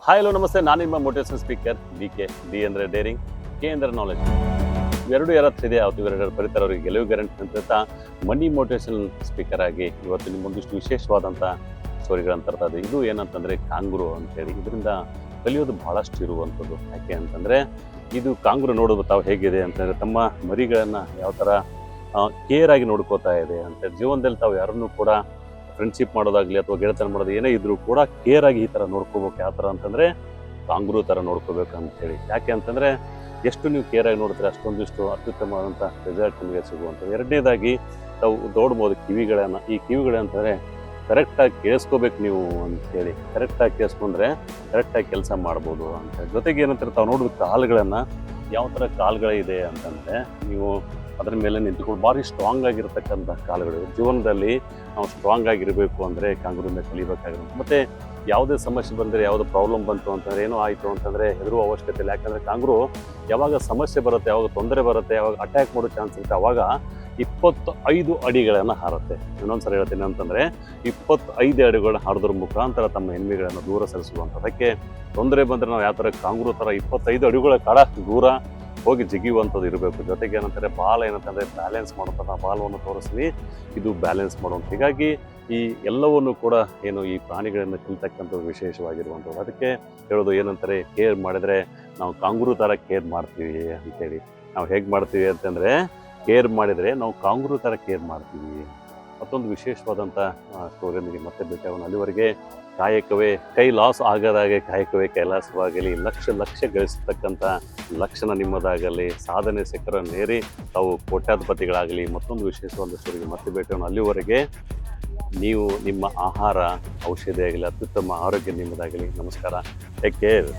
Hi hello ನಮಸ್ತೆ, ನಾನು ನಿಮ್ಮ ಮೋಟಿವೇಶನ್ ಸ್ಪೀಕರ್ BK. ಡಿ ಅಂದರೆ ಡೇರಿಂಗ್, ಕೆ ಅಂದರೆ ನಾಲೆಜ್. ಇವೆರಡು ಯಾರತ್ತಿದೆ ಅವತ್ತು ಇವೆರಡರ ಪರಿತರವರಿಗೆ ಗೆಲುವು ಗ್ಯಾರಂಟಿ ಅಂತ ಹೇಳ್ತಾ ಮನಿ ಮೋಟಿವೇಶನಲ್ ಸ್ಪೀಕರ್ ಆಗಿ ಇವತ್ತು ನಿಮ್ಮೊಂದಿಷ್ಟು ವಿಶೇಷವಾದಂಥ ಸ್ಟೋರಿಗಳನ್ನು ತರ್ತಾ ಇದೆ. ಇದು ಏನಂತಂದರೆ ಕಾಂಗ್ರು ಅಂತೇಳಿ. ಇದರಿಂದ ಕಲಿಯೋದು ಭಾಳಷ್ಟು ಇರುವಂಥದ್ದು. ಯಾಕೆ ಅಂತಂದರೆ ಇದು ಕಾಂಗ್ರು ನೋಡೋದು ತಾವು ಹೇಗಿದೆ ಅಂತಂದರೆ ತಮ್ಮ ಮರಿಗಳನ್ನು ಯಾವ ಥರ ಕೇರ್ ಆಗಿ ನೋಡ್ಕೋತಾ ಇದೆ ಅಂತ. ಜೀವನದಲ್ಲಿ ತಾವು ಯಾರನ್ನೂ ಕೂಡ ಫ್ರೆಂಡ್ಶಿಪ್ ಮಾಡೋದಾಗಲಿ ಅಥವಾ ಗೆಳೆತನ ಮಾಡೋದು ಏನೇ ಇದ್ರೂ ಕೂಡ ಕೇರ್ ಆಗಿ ಈ ಥರ ನೋಡ್ಕೋಬೇಕು. ಯಾವ ಥರ ಅಂತಂದರೆ ಕಾಂಗ್ರು ಥರ ನೋಡ್ಕೋಬೇಕು ಅಂತೇಳಿ. ಯಾಕೆ ಅಂತಂದರೆ ಎಷ್ಟು ನೀವು ಕೇರ್ ಆಗಿ ನೋಡ್ತೀರ ಅಷ್ಟೊಂದಿಷ್ಟು ಅತ್ಯುತ್ತಮವಾದಂಥ ರಿಸಲ್ಟ್ ನಿಮಗೆ ಸಿಗುವಂಥದ್ದು. ಎರಡನೇದಾಗಿ ತಾವು ನೋಡ್ಬೋದು ಕಿವಿಗಳನ್ನು. ಈ ಕಿವಿಗಳಂತಂದರೆ ಕರೆಕ್ಟಾಗಿ ಕೇಳಿಸ್ಕೋಬೇಕು ನೀವು ಅಂತೇಳಿ. ಕರೆಕ್ಟಾಗಿ ಕೇಳಿಸ್ಕೊಂಡ್ರೆ ಕರೆಕ್ಟಾಗಿ ಕೆಲಸ ಮಾಡ್ಬೋದು ಅಂತ. ಜೊತೆಗೆ ಏನಂತಾರೆ ತಾವು ನೋಡೋದು ಕಾಲುಗಳನ್ನು, ಯಾವ ಥರ ಕಾಲುಗಳಿದೆ ಅಂತಂದರೆ ನೀವು ಅದರ ಮೇಲೆ ನಿಂತ್ಕೊಂಡು ಭಾರಿ ಸ್ಟ್ರಾಂಗ್ ಆಗಿರ್ತಕ್ಕಂಥ ಕಾಲುಗಳು. ಜೀವನದಲ್ಲಿ ನಾವು ಸ್ಟ್ರಾಂಗ್ ಆಗಿರಬೇಕು ಅಂದರೆ ಕಾಂಗ್ರೂಯಿಂದ ಕಲಿಬೇಕಾಗಿರುತ್ತೆ. ಮತ್ತು ಯಾವುದೇ ಸಮಸ್ಯೆ ಬಂದರೆ, ಯಾವುದೋ ಪ್ರಾಬ್ಲಮ್ ಬಂತು ಅಂತಂದರೆ, ಏನೋ ಆಯಿತು ಅಂತಂದರೆ ಹೆದರುವ ಅವಶ್ಯಕತೆ ಇಲ್ಲ. ಯಾಕಂದರೆ ಕಾಂಗ್ರು ಯಾವಾಗ ಸಮಸ್ಯೆ ಬರುತ್ತೆ, ಯಾವಾಗ ತೊಂದರೆ ಬರುತ್ತೆ, ಯಾವಾಗ ಅಟ್ಯಾಕ್ ಮಾಡೋ ಚಾನ್ಸ್ ಇರುತ್ತೆ, ಆವಾಗ 25 ಅಡಿಗಳನ್ನು ಹಾರುತ್ತೆ. ಇನ್ನೊಂದು ಸಲ ಹೇಳ್ತೀನಿ ಅಂತಂದರೆ 25 ಅಡಿಗಳನ್ನ ಹಾರೋದ್ರ ಮುಖಾಂತರ ತಮ್ಮ ಎನಿಮಿಗಳನ್ನು ದೂರ ಸರಿಸುವಂಥ. ಅದಕ್ಕೆ ತೊಂದರೆ ಬಂದರೆ ನಾವು ಯಾವ ಥರ ಕಾಂಗ್ರು ಥರ 25 ಅಡಿಗಳ ಕಾಲ ದೂರ ಹೋಗಿ ಜಿಗಿಯುವಂಥದ್ದು ಇರಬೇಕು. ಜೊತೆಗೆ ಏನಂತಾರೆ ಬಾಲ್ ಏನಂತಂದರೆ ಬ್ಯಾಲೆನ್ಸ್ ಮಾಡುವಂಥ ಬಾಲವನ್ನು ತೋರಿಸ್ಲಿ, ಇದು ಬ್ಯಾಲೆನ್ಸ್ ಮಾಡುವಂಥ. ಹೀಗಾಗಿ ಈ ಎಲ್ಲವನ್ನು ಕೂಡ ಏನು ಈ ಪ್ರಾಣಿಗಳನ್ನು ಕಲಿತಕ್ಕಂಥದ್ದು ವಿಶೇಷವಾಗಿರುವಂಥದ್ದು. ಅದಕ್ಕೆ ಹೇಳೋದು ಏನಂತಾರೆ, ಕೇರ್ ಮಾಡಿದರೆ ನಾವು ಕಾಂಗ್ರು ಥರ ಕೇರ್ ಮಾಡ್ತೀವಿ ಅಂತೇಳಿ. ನಾವು ಹೇಗೆ ಮಾಡ್ತೀವಿ ಅಂತಂದರೆ ಕೇರ್ ಮಾಡಿದರೆ ನಾವು ಕಾಂಗ್ರು ಥರ ಕೇರ್ ಮಾಡ್ತೀವಿ. ಮತ್ತೊಂದು ವಿಶೇಷವಾದಂಥ ಸ್ಟೋರಿಯೊಂದಿಗೆ ಮತ್ತೆ ಭೇಟಿಯಾಗೋಣ. ಅಲ್ಲಿವರೆಗೆ ಕಾಯಕವೇ ಕೈಲಾಸ ಆಗದಾಗೆ ಕಾಯಕವೇ ಕೈಲಾಸವಾಗಲಿ. ಲಕ್ಷ ಗಳಿಸ್ತಕ್ಕಂಥ ಲಕ್ಷಣ ನಿಮ್ಮದಾಗಲಿ. ಸಾಧನೆ ಶಿಖರನ್ನೇರಿ ತಾವು ಕೋಟ್ಯಾಧಿಪತಿಗಳಾಗಲಿ. ಮತ್ತೊಂದು ವಿಶೇಷವಾದ ಸ್ಟೋರಿಗೆ ಮತ್ತೆ ಭೇಟಿಯಾಗೋಣ. ಅಲ್ಲಿವರೆಗೆ ನೀವು ನಿಮ್ಮ ಆಹಾರ ಔಷಧಿ ಆಗಲಿ, ಅತ್ಯುತ್ತಮ ಆರೋಗ್ಯ ನಿಮ್ಮದಾಗಲಿ. ನಮಸ್ಕಾರ. Take care.